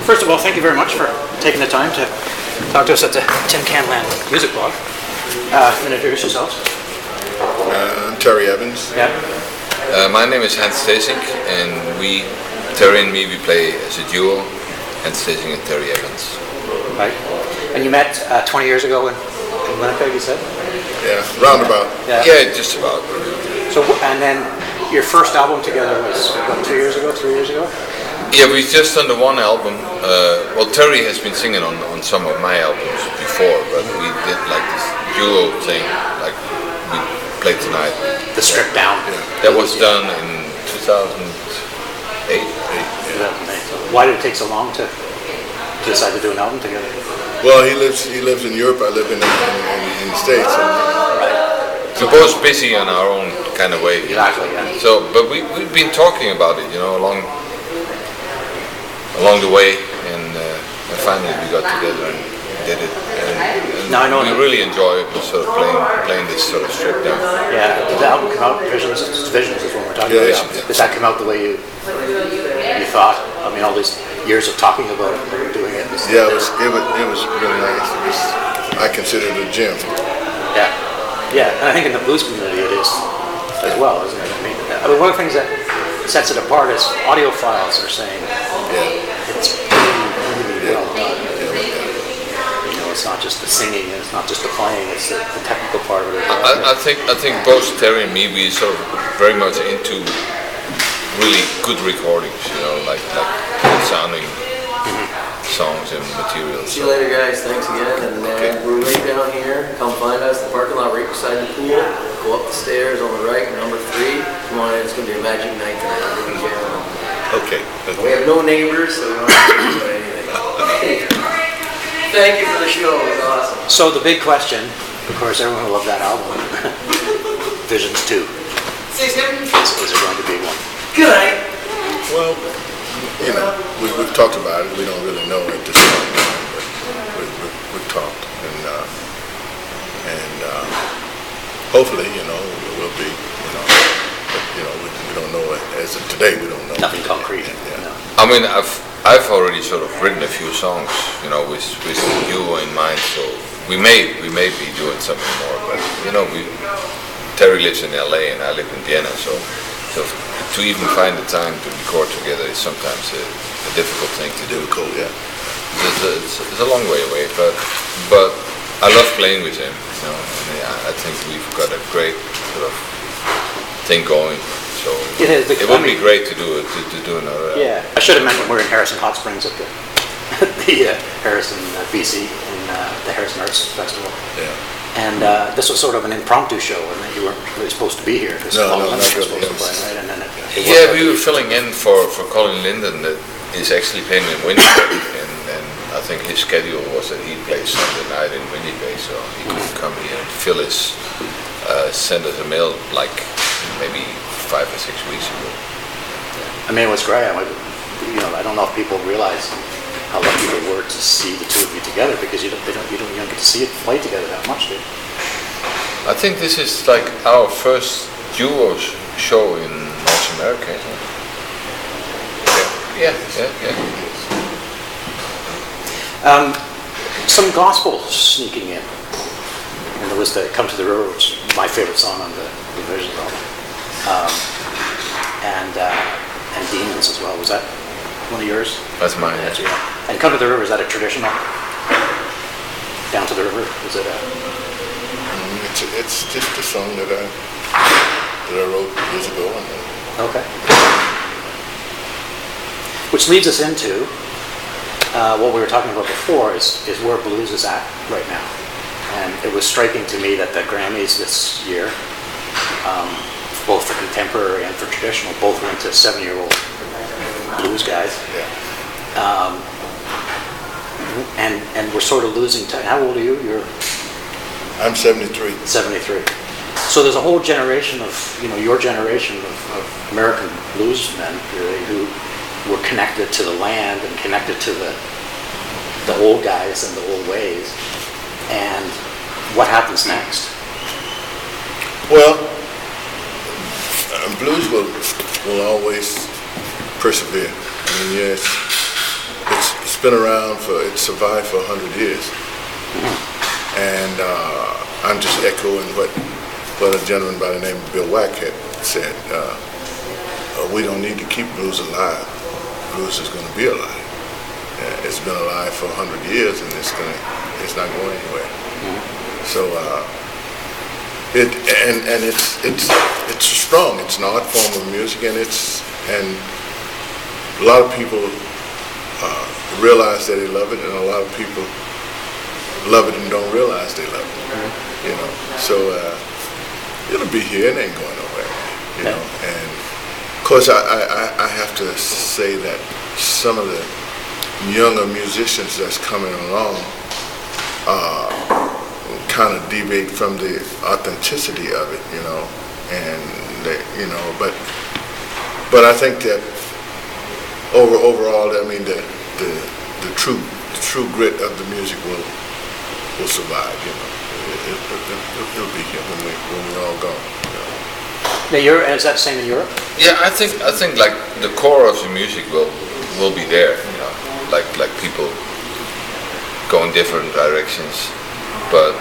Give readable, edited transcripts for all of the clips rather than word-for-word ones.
First of all, thank you very much for taking the time to talk to us at the TINCANLAND Music Blog. Introduce yourselves. I'm Terry Evans. Yeah. My name is Hans Theessink, and Terry and me, we play as a duo, Hans Theessink and Terry Evans. Right. And you met 20 years ago in Winnipeg, you said? Yeah, roundabout. Yeah, just about. So, and then your first album together was, what, 3 years ago? Yeah, we just done the one album. Well, Terry has been singing on some of my albums before, but we did like this duo thing, like we played tonight. The stripped down. That was done in 2008. So why did it take so long to decide to do an album together? Well, he lives in Europe. I live in the States. We're both busy on our own kind of way. Exactly. Yeah. So, but we've been talking about it, along the way, and finally we got together and did it. And now I know we really enjoy sort of playing this sort of strip down. Yeah, did the album come out? Visions is what we're talking about. Yeah. Did that come out the way you thought? I mean, all these years of talking about it and doing it. Yeah, it was really nice. I consider it a gem. Yeah, and I think in the blues community it is as well, isn't it? I mean, one of the things that sets it apart is audiophiles are saying it's really well done. It's not just the singing, and it's not just the playing, it's the technical part of it. I think both Terry and me, we sort of very much into really good recordings, like good sounding songs and materials. See you later, guys. Thanks again. And we're right down here. Come find us. The parking lot right beside the pool. Go up the stairs on the right, number 3. Come on in. It's going to be a magic night tonight. Okay. We have no neighbors, so we don't have to do anything. Thank you for the show. It was awesome. So the big question, of course, everyone will love that album. Visions 2. Is there going to be one? Good night. Well, we've talked about it. We don't really know at this point, but we've talked, and hopefully, we'll be, but we don't know as of today. We don't know. Nothing concrete. Yeah. No. I mean, I've already sort of written a few songs, with you in mind. So we may be doing something more, but Terry lives in LA and I live in Vienna, so to even find the time to record together is sometimes a difficult thing to do. Difficult, yeah. It's a long way away, but I love playing with him. I think we've got a great sort of thing going. So it would be great to do another. Yeah, I should have mentioned we're in Harrison Hot Springs at the Harrison, BC, in the Harrison Arts Festival. Yeah. And this was sort of an impromptu show, and that you weren't really supposed to be here. No, not really. Supposed to play, right? And then we were filling in for Colin Linden, that is actually playing in Winnipeg, and I think his schedule was that he plays Sunday night in Winnipeg, so he could come here and fill his send us a mail like maybe 5 or 6 weeks ago. I mean, it was great. I don't know if people realize how lucky they were to see the two of you together, because you don't get to see it play together that much, do you? I think this is like our first duo show in North America, isn't it? Yeah. Some gospel sneaking in. And there was the "Come to the River," which is my favorite song on the Visions album, and "Demons" as well. Was that one of yours? That's mine. Yeah. And "Come to the River," is that a traditional? "Down to the River," is it a? It's just a song that I wrote years ago. Okay. Which leads us into what we were talking about before is where blues is at right now. And it was striking to me that the Grammys this year, both for contemporary and for traditional, both went to 7-year-old blues guys. Yeah. And we're sort of losing time. How old are you? I'm 73. 73. So there's a whole generation of, your generation of American bluesmen really, who were connected to the land and connected to the old guys and the old ways. And what happens next? Well, blues will always persevere. I mean, yes, it's been around it's survived for 100 years. And I'm just echoing what a gentleman by the name of Bill Wack had said. We don't need to keep blues alive. Blues is going to be alive. It's been alive for 100 years, and it's not going anywhere. So it's strong. It's an art form of music, and a lot of people realize that they love it, and a lot of people love it and don't realize they love it. You know, so it'll be here. It ain't going nowhere. You know, and of course I have to say that some of the younger musicians that's coming along kind of deviate from the authenticity of it, you know, and they, you know, but I think that overall, I mean, the true grit of the music will survive, you know. It'll be here when we all go. Now, is that the same in Europe? Yeah, I think like the core of the music will be there, you know, like people go in different directions, but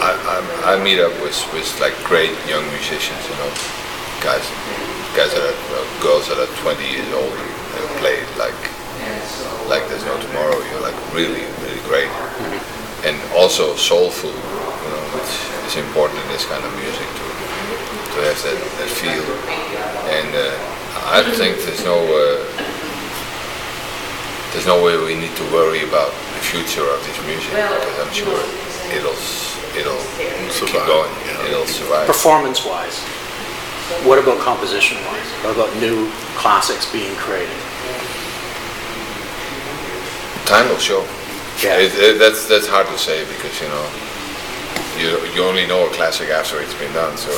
I meet up with like great young musicians, you know, guys that are girls that are 20 years old and play like there's no tomorrow. You're like really great, and also soulful, you know, which is important in this kind of music to have that feel. And I think there's no way we need to worry about the future of this music, because I'm sure it'll keep going. Yeah. It'll survive. Performance-wise, what about composition-wise? What about new classics being created? Time will show. Yeah. That's hard to say, because you know you only know a classic after it's been done. So,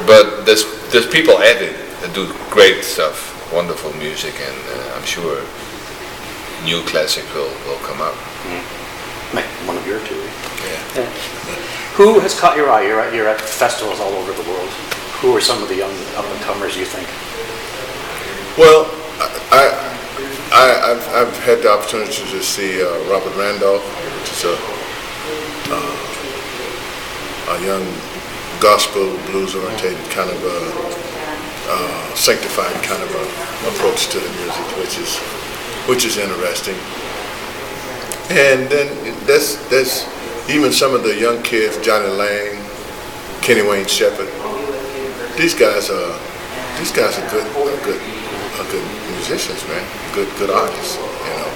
but there's people at it that do great stuff, wonderful music, and I'm sure new classic will come up. Like one of your two. Yeah. Who has caught your eye? You're at festivals all over the world. Who are some of the young up-and-comers you think? Well, I've had the opportunity to see Robert Randolph, which is a young gospel blues-oriented kind of sanctified kind of approach to the music, which is interesting. And then there's even some of the young kids, Johnny Lang, Kenny Wayne Shepherd. These guys are good musicians, man. Good artists, you know.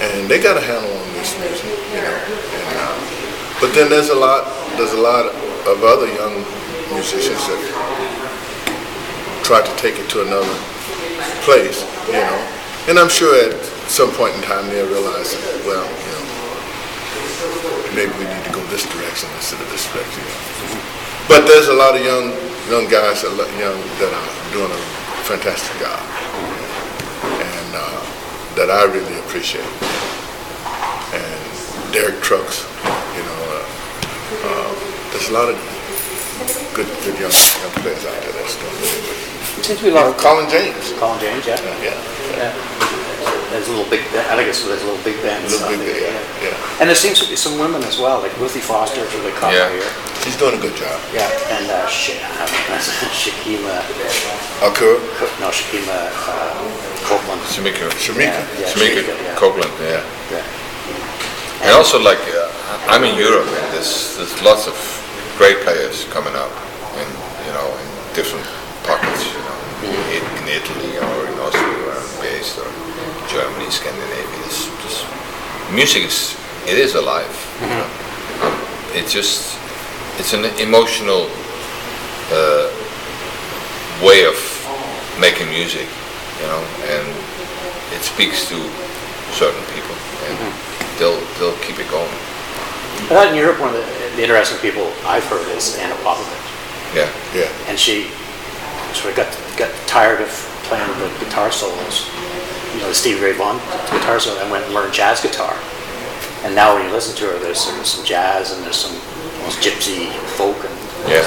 And they got a handle on this music, you know. And, but then there's a lot of other young musicians that try to take it to another place, you know. And I'm sure at some point in time they'll realize that, well, you know, maybe we need to go this direction instead of this direction. But there's a lot of young guys that are doing a fantastic job, and that I really appreciate. And Derek Trucks, you know, there's a lot of good young players out there that's doing really good. It seems to be a lot of Colin James. Colin James, yeah. Yeah. There's a little big. I think there's a little big band. Yeah. And there seems to be some women as well, like Ruthie Foster, who they caught here. She's doing a good job. Yeah, and Shakima. Akura? No, Shakima Copeland. Shamika Yeah. Copeland. Yeah. Yeah. And also, like, I'm in Europe, and there's lots of great players coming up, in different pockets, you know, in Italy or in Austria where I'm based, or Germany, Scandinavia. Music is alive. You know? It's an emotional way of making music, you know, and it speaks to certain people, and they'll keep it going. I thought in Europe, one of the interesting people I've heard is Anna Popovich. Yeah. And she sort of got tired of playing the guitar solos, you know, the Stevie Ray Vaughan guitar solo, and went and learned jazz guitar. And now when you listen to her, there's sort of some jazz and there's some almost gypsy folk and Yeah.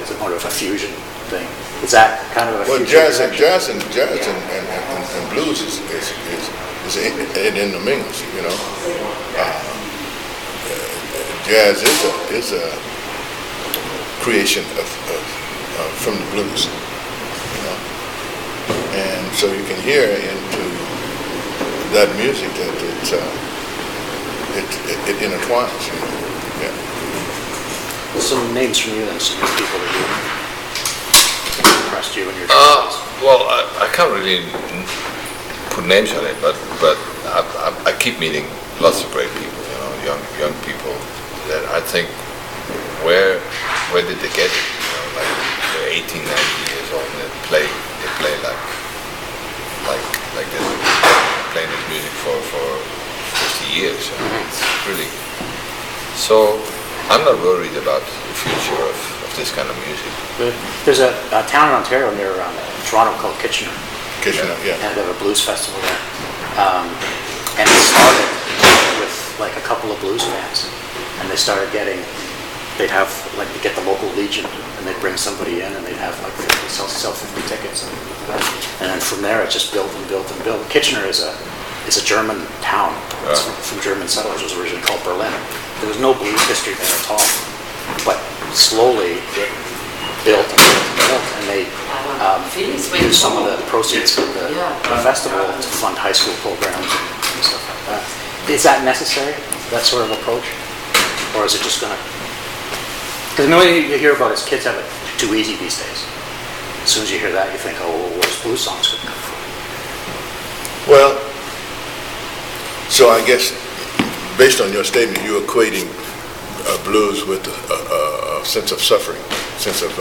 Is it more of a fusion thing? Is that kind of a Well, future jazz direction? and blues is intermingles, you know. Jazz is a creation of from the blues, you know. And so you can hear into that music that it intertwines, you know. Yeah. Some names from you and some people that you impressed you in your studies. Well, I can't really put names on it, but I keep meeting lots of great people, you know, young people that I think where did they get it? You know, like they're 18, 19 years old and they play like they've been playing this music for 50 years. You know? It's really so. I'm not worried about the future of this kind of music. There's a town in Ontario near Toronto called Kitchener. Kitchener, yeah. And they have a blues festival there. And it started with like a couple of blues fans. And they started they'd get the local Legion and they'd bring somebody in and they'd have like sell 50 tickets. And then from there it just built and built and built. Kitchener is a German town. It's from German settlers. It was originally called Berlin. There was no blues history there at all. But slowly it built and built and built. And they used some of the proceeds of the festival to fund high school programs and stuff like that. Is that necessary, that sort of approach? Or is it just going to... Because the only thing you hear about is kids have it too easy these days. As soon as you hear that, you think, oh, well, where's blues songs going to come from? Well, so I guess based on your statement, you're equating blues with a sense of suffering, sense of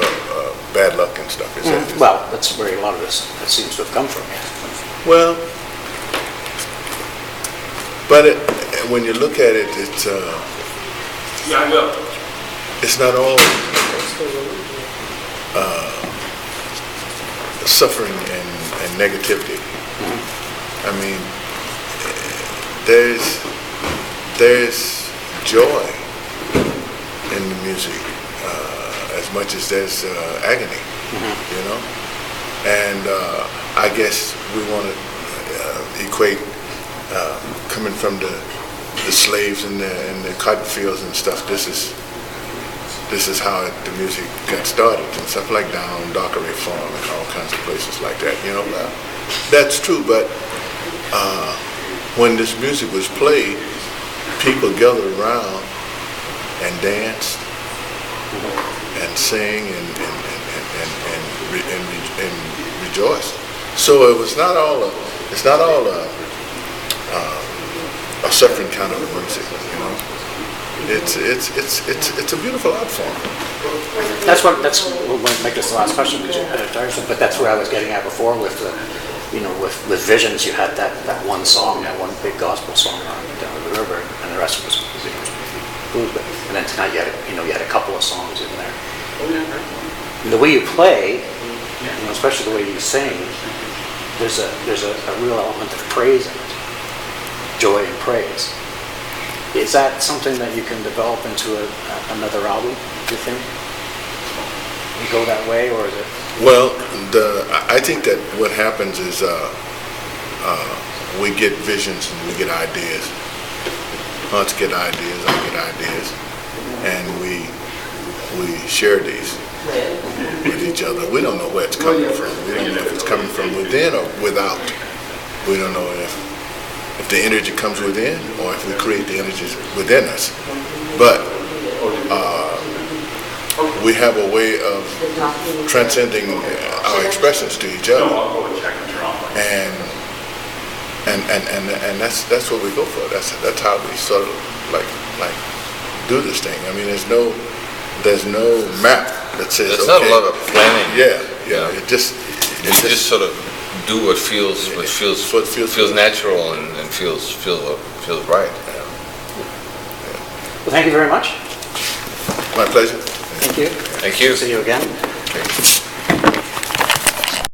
bad luck and stuff. Is that? Well, that's where a lot of this seems to have come from. Yeah. Well, but when you look at it, it's not all suffering and negativity. I mean, there's joy in the music as much as there's agony, you know. And I guess we want to equate coming from the slaves and the cotton fields and stuff. This is how the music got started and stuff like down on Dockery Farm and all kinds of places like that, you know. That's true, but when this music was played, people gathered around and danced and sang and rejoiced. So it's not all a suffering kind of music, you know. It's a beautiful art form. That's what we'll make this the last question because you had it tiresome, but that's where I was getting at before with the, with Visions. You had that one song, that one big gospel song down the river, and the rest of it was blues. And then tonight you had a couple of songs in there. And the way you play, especially the way you sing, there's a real element of praise in it, joy and praise. Is that something that you can develop into another album, do you think? You go that way, or is it? Well, I think that what happens is we get visions and we get ideas. Hans get ideas, I get ideas, and we share these with each other. We don't know where it's coming from. We don't know if it's coming from within or without. We don't know if the energy comes within or if we create the energies within us. But we have a way of transcending our expressions to each other. And that's what we go for. That's how we sort of like do this thing. I mean, there's no map that says. There's not a lot of planning. Yeah. You just sort of do what feels natural and feels right. Well, thank you very much. My pleasure. Thank you. Thank you. See you again. Okay.